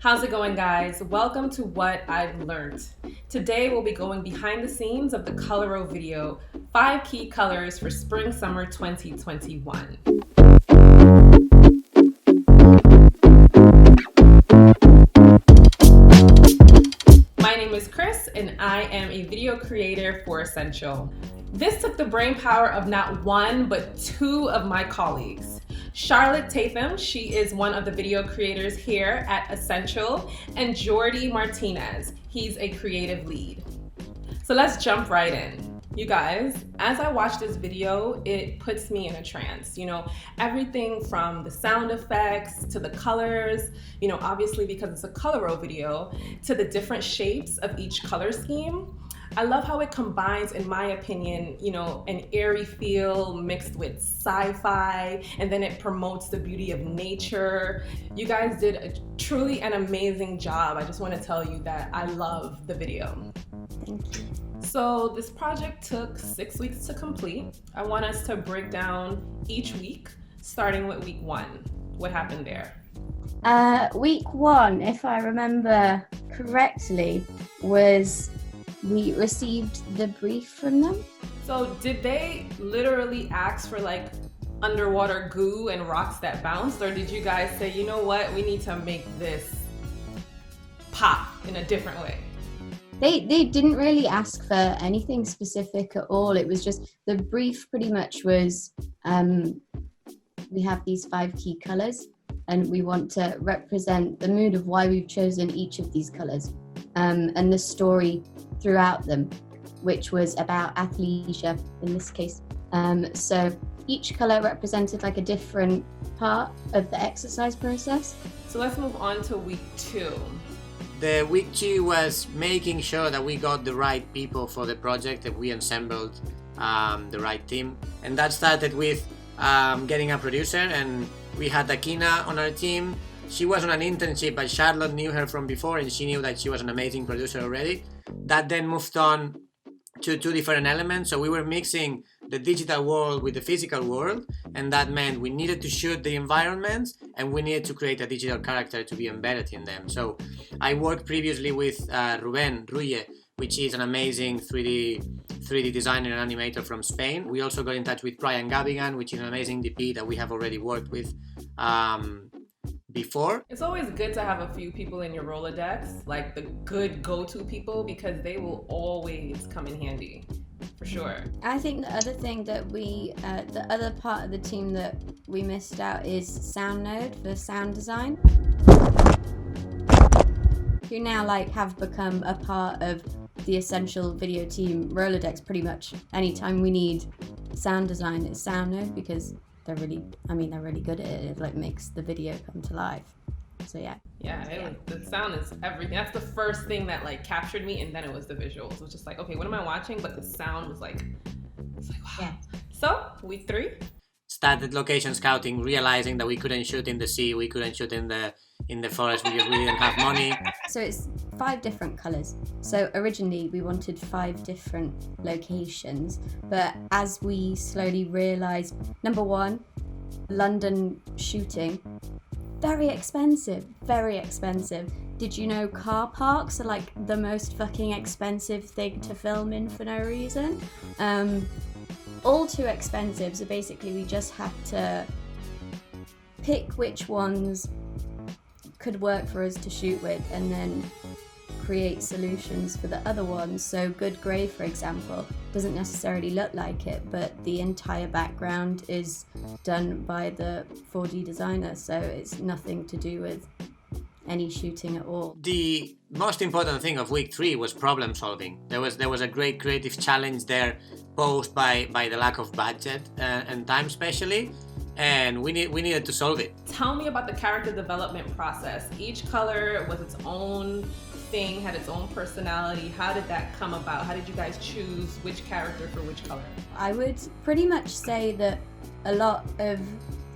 How's it going, guys? Welcome to What I've Learned. Today we'll be going behind the scenes of the Coloro video, 5 key colors for Spring Summer 2021. My name is Chris and I am a video creator for Essential. This took the brainpower of not one, but 2 of my colleagues. Charlotte Tatham, she is one of the video creators here at Essential, and Jordi Martinez, he's a creative lead. So let's jump right in. You guys, as I watch this video, it puts me in a trance. Everything from the sound effects to the colors, obviously because it's a Coloro video, to the different shapes of each color scheme. I love how it combines, in my opinion, an airy feel mixed with sci-fi, and then it promotes the beauty of nature. You guys did truly an amazing job. I just want to tell you that I love the video. Thank you. So this project took 6 weeks to complete. I want us to break down each week, starting with week 1. What happened there? Week 1, if I remember correctly, was we received the brief from them. So did they literally ask for underwater goo and rocks that bounced, or did you guys say, you know what, we need to make this pop in a different way? They didn't really ask for anything specific at all. It was just, the brief pretty much was, we have these 5 key colors and we want to represent the mood of why we've chosen each of these colors, and the story throughout them, which was about athleisure in this case. So each color represented a different part of the exercise process. So let's move on to week 2. The week 2 was making sure that we got the right people for the project, that we assembled the right team. And that started with getting a producer, and we had Akina on our team. She was on an internship, but Charlotte knew her from before and she knew that she was an amazing producer already. That then moved on to 2 different elements. So we were mixing the digital world with the physical world, and that meant we needed to shoot the environments and we needed to create a digital character to be embedded in them. So I worked previously with Ruben Ruye, which is an amazing 3D designer and animator from Spain. We also got in touch with Brian Gavigan, which is an amazing DP that we have already worked with before. It's always good to have a few people in your Rolodex, the good go-to people, because they will always come in handy, for sure. I think the other thing that the other part of the team that we missed out is SoundNode for sound design, who now have become a part of the Essential video team Rolodex pretty much. Anytime we need sound design, it's SoundNode, because they're really good at it. It makes the video come to life. So yeah. The sound is everything. That's the first thing that captured me, and then it was the visuals. It was just okay, what am I watching? But the sound was wow. Yeah. So week 3. Started location scouting, realizing that we couldn't shoot in the sea, we couldn't shoot in the forest because we didn't have money. So it's 5 different colors. So originally we wanted 5 different locations, but as we slowly realized, number 1, London shooting, very expensive. Did you know car parks are the most fucking expensive thing to film in for no reason? All too expensive, so basically we just had to pick which ones could work for us to shoot with and then create solutions for the other ones. So Good Grey, for example, doesn't necessarily look like it, but the entire background is done by the 4D designer, so it's nothing to do with any shooting at all. The most important thing of week 3 was problem solving. There was a great creative challenge there posed by the lack of budget and time especially, and we needed to solve it. Tell me about the character development process. Each color was its own thing, had its own personality. How did that come about? How did you guys choose which character for which color? I would pretty much say that a lot of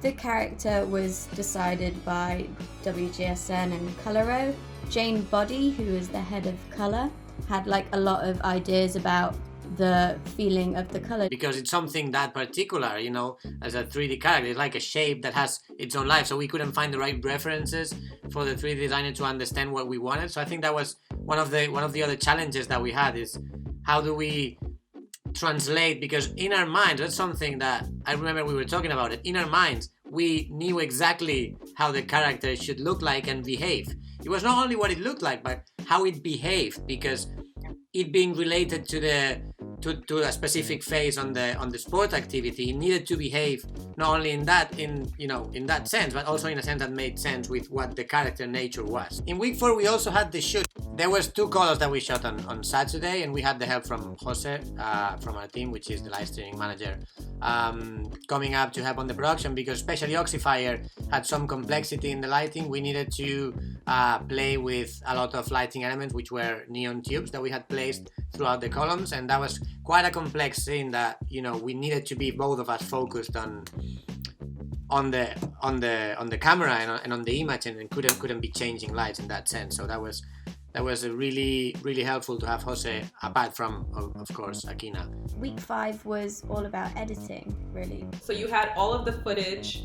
the character was decided by WGSN and Coloro. Jane Body, who is the head of color, had a lot of ideas about the feeling of the color. Because it's something that particular, you know, as a 3D character. It's like a shape that has its own life, so we couldn't find the right references for the 3D designer to understand what we wanted. So I think that was one of the other challenges that we had, is how do we translate, because in our minds, that's something that I remember we were talking about it, in our minds we knew exactly how the character should look like and behave. It was not only what it looked like, but how it behaved, because it being related to a specific phase on the sport activity, it needed to behave not only in that sense, but also in a sense that made sense with what the character nature was. In week 4 we also had the shoot. There was 2 colors that we shot on Saturday, and we had the help from Jose from our team, which is the live streaming manager, coming up to help on the production, because especially Oxyfire had some complexity in the lighting. We needed to play with a lot of lighting elements, which were neon tubes that we had placed throughout the columns, and that was quite a complex scene that, you know, we needed to be both of us focused on the camera and on the image, and couldn't be changing lights in that sense. So that was a really helpful to have Jose, apart from of course Akina. Week 5 was all about editing, really. So you had all of the footage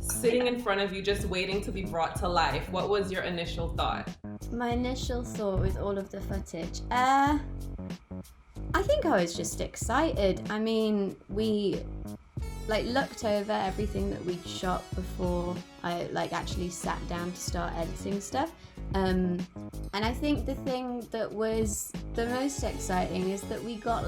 sitting in front of you, just waiting to be brought to life. What was your initial thought? My initial thought with all of the footage, I think I was just excited. I mean, we looked over everything that we'd shot before I actually sat down to start editing stuff. And I think the thing that was the most exciting is that we got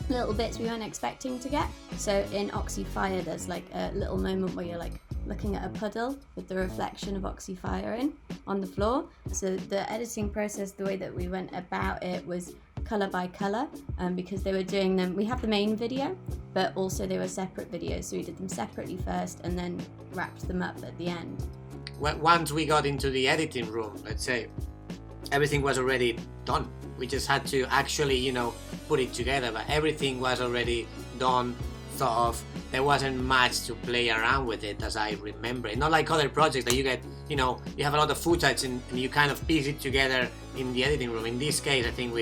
little bits we weren't expecting to get. So in Oxyfire, there's a little moment where you're looking at a puddle with the reflection of Oxyfire on the floor. So the editing process, the way that we went about it was color by color, because they were doing them. We have the main video, but also they were separate videos. So we did them separately first and then wrapped them up at the end. Once we got into the editing room, let's say, everything was already done. We just had to actually, you know, put it together, but everything was already done, thought of. There wasn't much to play around with it, as I remember it. Not like other projects that you get, you know, you have a lot of footage and you kind of piece it together in the editing room. In this case, I think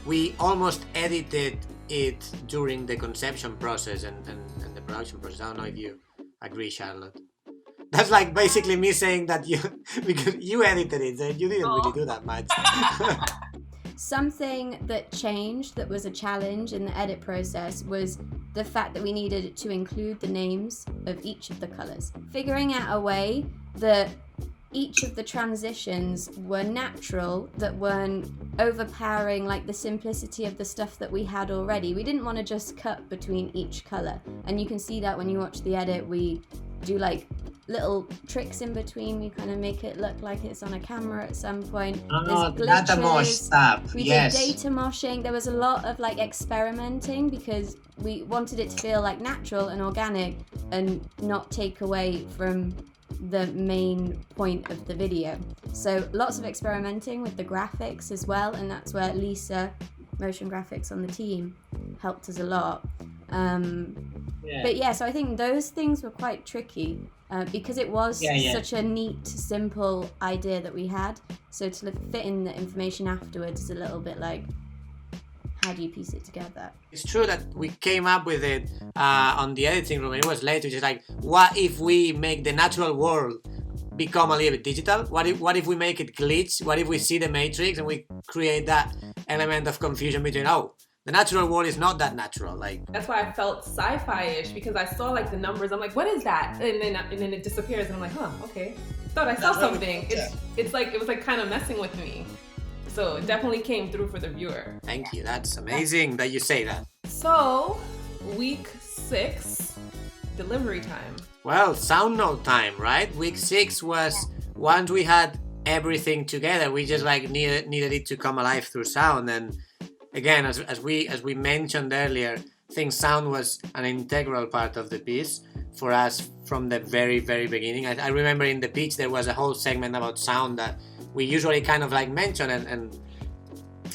we almost edited it during the conception process and the production process. I don't know if you agree, Charlotte. That's like basically me saying that because you edited it, so you didn't really do that much. Something that changed, that was a challenge in the edit process, was the fact that we needed to include the names of each of the colors. Figuring out a way that each of the transitions were natural, that weren't overpowering the simplicity of the stuff that we had already. We didn't want to just cut between each color, and you can see that when you watch the edit. We do little tricks in between. We kind of make it look like it's on a camera at some point. Data mosh stuff. We did data moshing. There was a lot of experimenting, because we wanted it to feel natural and organic and not take away from the main point of the video. So lots of experimenting with the graphics as well, and that's where Lisa, motion graphics on the team, helped us a lot. But yeah, so I think those things were quite tricky, because it was such a neat, simple idea that we had. So to fit in the information afterwards is a little bit how do you piece it together? It's true that we came up with it on the editing room, and it was later just what if we make the natural world become a little bit digital? What if we make it glitch? What if we see the matrix and we create that element of confusion between, the natural world is not that natural. That's why I felt sci-fi-ish, because I saw the numbers. I'm like, what is that? And then it disappears, and I'm like, okay. Thought I saw something. It was kind of messing with me. So it definitely came through for the viewer. Thank you. That's amazing that you say that. So week 6, delivery time. Well, sound note time, right? Week 6 was once we had everything together. We just needed it to come alive through sound. And again, as we mentioned earlier, I think sound was an integral part of the piece for us from the very, very beginning. I remember in the pitch there was a whole segment about sound that we usually kind of mention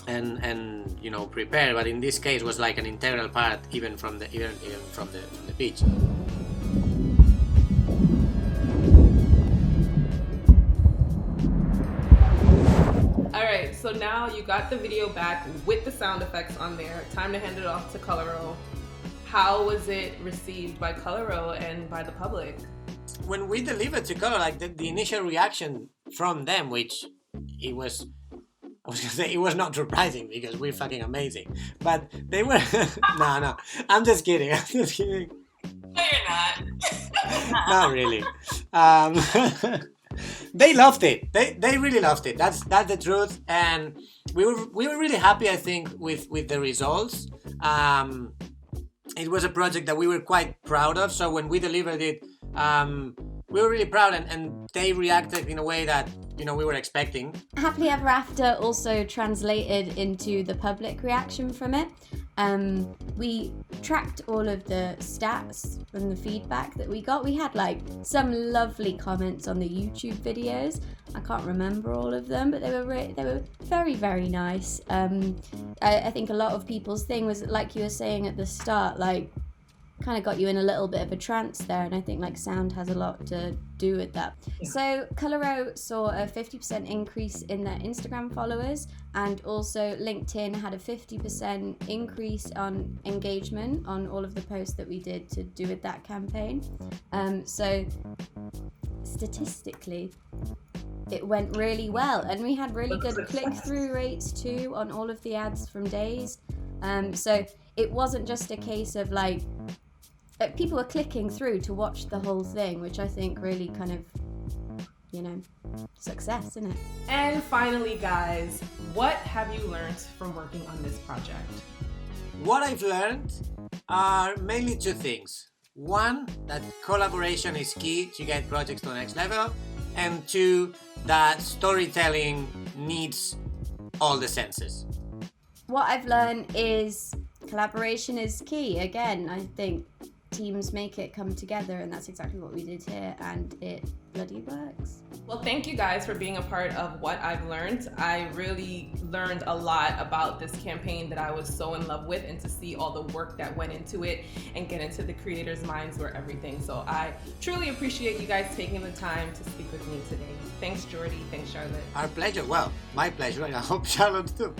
and you know, prepare, but in this case was an integral part even from the pitch. All right, so now you got the video back with the sound effects on there. Time to hand it off to Coloro. How was it received by Coloro and by the public? When we delivered to Color, like the initial reaction from them, which it was, I was gonna say it was not surprising because we're fucking amazing, but they were no, I'm just kidding. No, you're not. Not really. They loved it. They really loved it. That's the truth, and we were really happy, I think, with the results. It was a project that we were quite proud of. So when we delivered it, we were really proud, and they reacted in a way that we were expecting. Happily Ever After also translated into the public reaction from it. We tracked all of the stats from the feedback that we got. We had like some lovely comments on the YouTube videos. I can't remember all of them, but they were very, very nice. I think a lot of people's thing was, like you were saying at the start, like kind of got you in a little bit of a trance there, and I think like sound has a lot to do with that. Yeah. So Coloro saw a 50% increase in their Instagram followers, and also LinkedIn had a 50% increase on engagement on all of the posts that we did to do with that campaign. So statistically it went really well, and we had really good click-through rates too on all of the ads from Days. So it wasn't just a case of like people were clicking through to watch the whole thing, which I think really kind of, success, isn't it? And finally, guys, what have you learned from working on this project? What I've learned are mainly two things. One, that collaboration is key to get projects to the next level. And two, that storytelling needs all the senses. What I've learned is collaboration is key. Again, I think teams make it come together, and that's exactly what we did here, and it bloody works. Well, thank you guys for being a part of What I've Learned. I really learned a lot about this campaign that I was so in love with, and to see all the work that went into it and get into the creators' minds were everything. So I truly appreciate you guys taking the time to speak with me today. Thanks, Jordi. Thanks, Charlotte. Our pleasure. Well, my pleasure, and I hope Charlotte too.